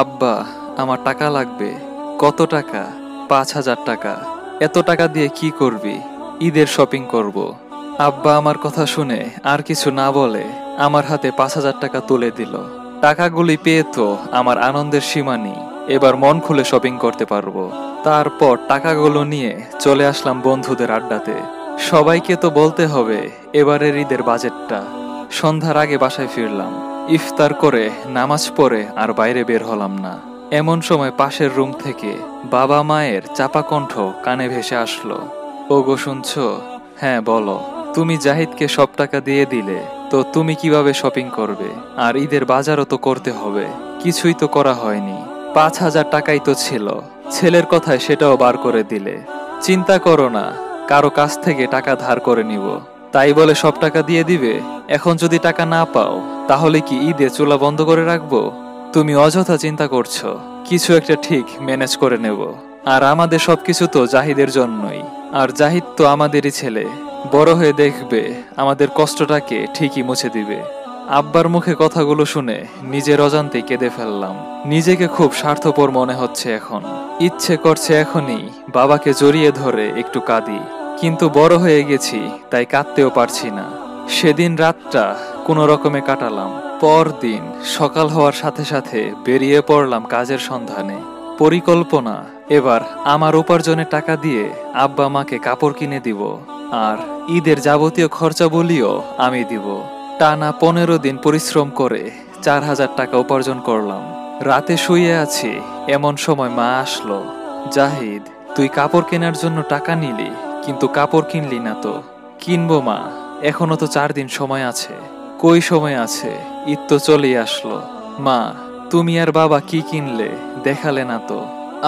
আব্বা, আমার টাকা লাগবে। কত টাকা? ৫,০০০ টাকা। এত টাকা দিয়ে কি করবি? ঈদের শপিং করব। আব্বা আমার কথা শুনে আর কিছু না বলে আমার হাতে ৫,০০০ টাকা তুলে দিল। টাকাগুলি পেয়ে তো আমার আনন্দের সীমা নেই। এবার মন খুলে শপিং করতে পারবো। তারপর টাকাগুলো নিয়ে চলে আসলাম বন্ধুদের আড্ডাতে। সবাইকে তো বলতে হবে এবারের ঈদের বাজেটটা। সন্ধ্যার আগে বাসায় ফিরলাম। ইফতার করে নামাজ পড়ে আর বাইরে বের হলাম না। এমন সময় পাশের রুম থেকে বাবা মায়ের চাপা কণ্ঠ কানে ভেসে আসলো। ওগো শুনছো? হ্যাঁ বলো। তুমি জাহিদকে সব টাকা দিয়ে দিলে, তো তুমি কিভাবে শপিং করবে? আর ঈদের বাজারও তো করতে হবে। কিছুই তো করা হয়নি। ৫,০০০ টাকাই তো ছিল। ছেলের কথায় সেটাও বার করে দিলে। চিন্তা করো না, কারো কাছ থেকে টাকা ধার করে নিব। তাই বলে সব টাকা দিয়ে দিবে? এখন যদি টাকা না পাও, তাহলে কি ঈদে চুলা বন্ধ করে রাখবো? তুমি অযথা চিন্তা করছো। কিছু একটা ঠিক ম্যানেজ করে নেব। আর আমাদের সবকিছু তো জাহিদের জন্যই। আর জাহিদ তো আমাদেরই ছেলে। বড় হয়ে দেখবে আমাদের কষ্টটাকে ঠিকই মুছে দিবে। আব্বার মুখে কথাগুলো শুনে নিজের অজান্তেই কেঁদে ফেললাম। নিজেকে খুব স্বার্থপর মনে হচ্ছে এখন। ইচ্ছে করছে এখনই বাবাকে জড়িয়ে ধরে একটু কাঁদি, কিন্তু বড় হয়ে গেছি তাই কাঁদতেও পারছি না। সেদিন রাতটা কোনো রকমে কাটালাম। পরদিন সকাল হওয়ার সাথে সাথে বেরিয়ে পড়লাম কাজের সন্ধানে। পরিকল্পনা, এবার আমার উপার্জনের টাকা দিয়ে আব্বা মাকে কাপড় কিনে দিব, আর ঈদের যাবতীয় খরচাবলিও আমি দিব। টানা ১৫ দিন পরিশ্রম করে ৪,০০০ টাকা উপার্জন করলাম। রাতে শুয়ে আছি, এমন সময় মা আসলো। জাহিদ, তুই কাপড় কেনার জন্য টাকা নিলি, কিন্তু কাপড় কিনলি না তো। কিনবো মা, এখনো তো ৪ দিন সময় আছে। কই সময় আছে? ঈদ তো চলেই আসলো। মা, তুমি আর বাবা কি কিনলে দেখালে না তো।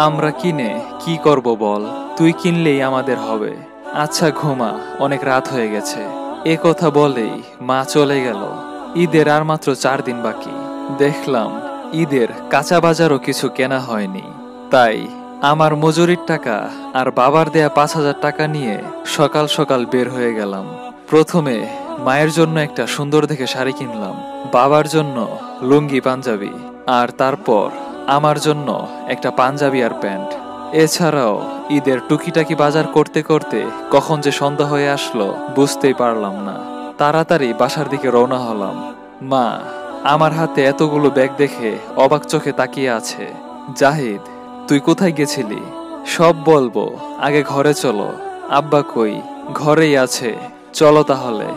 আমরা কিনে কি করব বল? তুই কিনলেই আমাদের হবে। আচ্ছা ঘুমা, অনেক রাত হয়ে গেছে। এ কথা বলেই মা চলে গেল। ঈদের আর মাত্র ৪ দিন বাকি। দেখলাম ঈদের কাঁচা বাজারও কিছু কেনা হয়নি। তাই আমার মজুরির টাকা আর বাবার দেয়া ৫,০০০ টাকা নিয়ে সকাল সকাল বের হয়ে গেলাম। প্রথমে মায়ের জন্য একটা সুন্দর দেখে শাড়ি কিনলাম, বাবার জন্য লুঙ্গি পাঞ্জাবি, আর তারপর আমার জন্য একটা পাঞ্জাবি আর প্যান্ট। এছাড়াও ঈদের টুকিটাকি বাজার করতে করতে কখন যে সন্ধ্যা হয়ে আসলো বুঝতেই পারলাম না। তাড়াতাড়ি বাসার দিকে রওনা হলাম। মা আমার হাতে এতগুলো ব্যাগ দেখে অবাক চোখে তাকিয়ে আছে। জাহিদ, তুই কোথায় গেছিলি? সব বলবো, আগে ঘরে চলো। আব্বা কই? ঘরেই আছে, চলো তাহলে।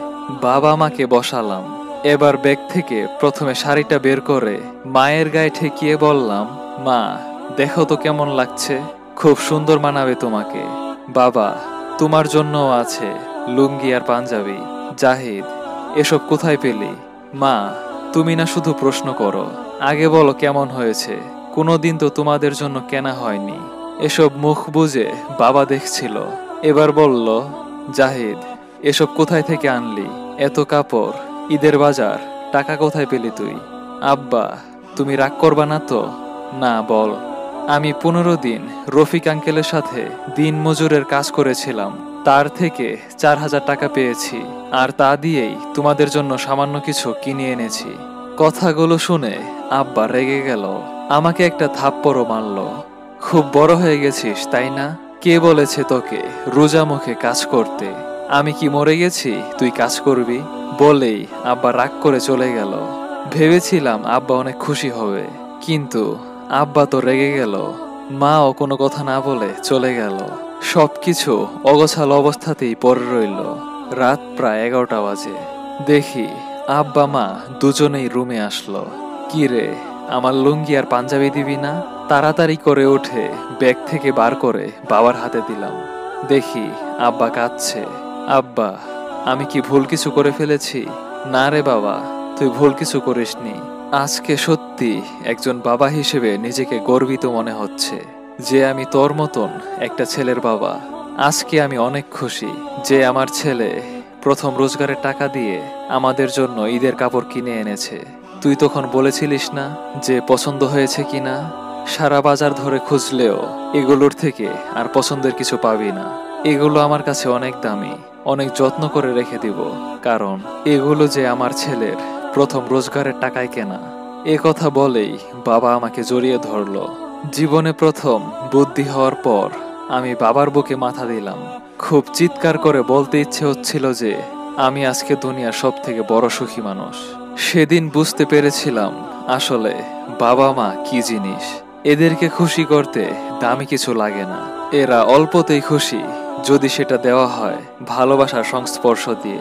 বাবা মাকে বসালাম। এবার ব্যাগ থেকে প্রথমে শাড়িটা বের করে মায়ের গায়ে ঠেকিয়ে বললাম, মা দেখো তো কেমন লাগছে, খুব সুন্দর মানাবে তোমাকে। বাবা, তোমার জন্যও আছে লুঙ্গি আর পাঞ্জাবি। জাহিদ, এসব কোথায় পেলি? মা, তুমি না শুধু প্রশ্ন করো, আগে বলো কেমন হয়েছে। কোনোদিন তো তোমাদের জন্য কেনা হয়নি। এসব মুখ বুজে বাবা দেখছিল। এবার বলল, জাহিদ, এসব কোথায় থেকে আনলি? এত কাপড়, ঈদের বাজার, টাকা কোথায় পেলি তুই? আব্বা, তুমি রাগ করবা না তো? না, বল। আমি ১৫ দিন রফিক আঙ্কেলের সাথে দিন মজুরের কাজ করেছিলাম। তার থেকে ৪,০০০ টাকা পেয়েছি, আর তা দিয়েই তোমাদের জন্য সামান্য কিছু কিনে এনেছি। কথাগুলো শুনে আব্বা রেগে গেল। আমাকে একটা থাপ্পড়ও মারল। খুব বড় হয়ে গেছিস তাই না? কে বলেছে তোকে রোজা মুখে কাজ করতে? আমি কি মরে গেছি তুই কাজ করবি? বলেই আব্বা রাগ করে চলে গেল। ভেবেছিলাম আব্বা অনেক খুশি হবে, কিন্তু আব্বা তো রেগে গেল। মাও কোনো কথা না বলে চলে গেল। সবকিছু অগোছালো অবস্থাতেই পড়ে রইল। রাত প্রায় ১১টা বাজে। দেখি আব্বা মা দুজনেই রুমে আসলো। কি রে, আমার লুঙ্গি আর পাঞ্জাবি দিবি না? তাড়াতাড়ি করে উঠে ব্যাগ থেকে বার করে বাবার হাতে দিলাম। দেখি আব্বা কাঁদছে। আব্বা, আমি কি ভুল কিছু করে ফেলেছি? না রে বাবা, তুই ভুল কিছু করিসনি। আজকে সত্যি একজন বাবা হিসেবে নিজেকে গর্বিত মনে হচ্ছে যে আমি তোর মতন একটা ছেলের বাবা। আজকে আমি অনেক খুশি যে আমার ছেলে প্রথম রোজগারের টাকা দিয়ে আমাদের জন্য ঈদের কাপড় কিনে এনেছে। তুই তখন বলেছিলিস না যে পছন্দ হয়েছে কিনা? সারা বাজার ধরে খুঁজলেও এগুলোর থেকে আর পছন্দের কিছু পাবি না। এগুলো আমার কাছে অনেক দামি, অনেক যত্ন করে রেখে দিব, কারণ এগুলো যে আমার ছেলের প্রথম রোজগারের টাকায় কেনা। এ কথা বলেই বাবা আমাকে জড়িয়ে ধরলো। জীবনে প্রথম বুদ্ধি হওয়ার পর আমি বাবার বুকে মাথা দিলাম। খুব চিৎকার করে বলতে ইচ্ছে হচ্ছিল যে আমি আজকে দুনিয়ার সব থেকে বড় সুখী মানুষ। সেদিন বুঝতে পেরেছিলাম আসলে বাবা মা কি জিনিস। এদেরকে খুশি করতে দামি কিছু লাগে না। এরা অল্পতেই খুশি যদি সেটা দেওয়া হয় ভালোবাসার সংস্পর্শ দিয়ে।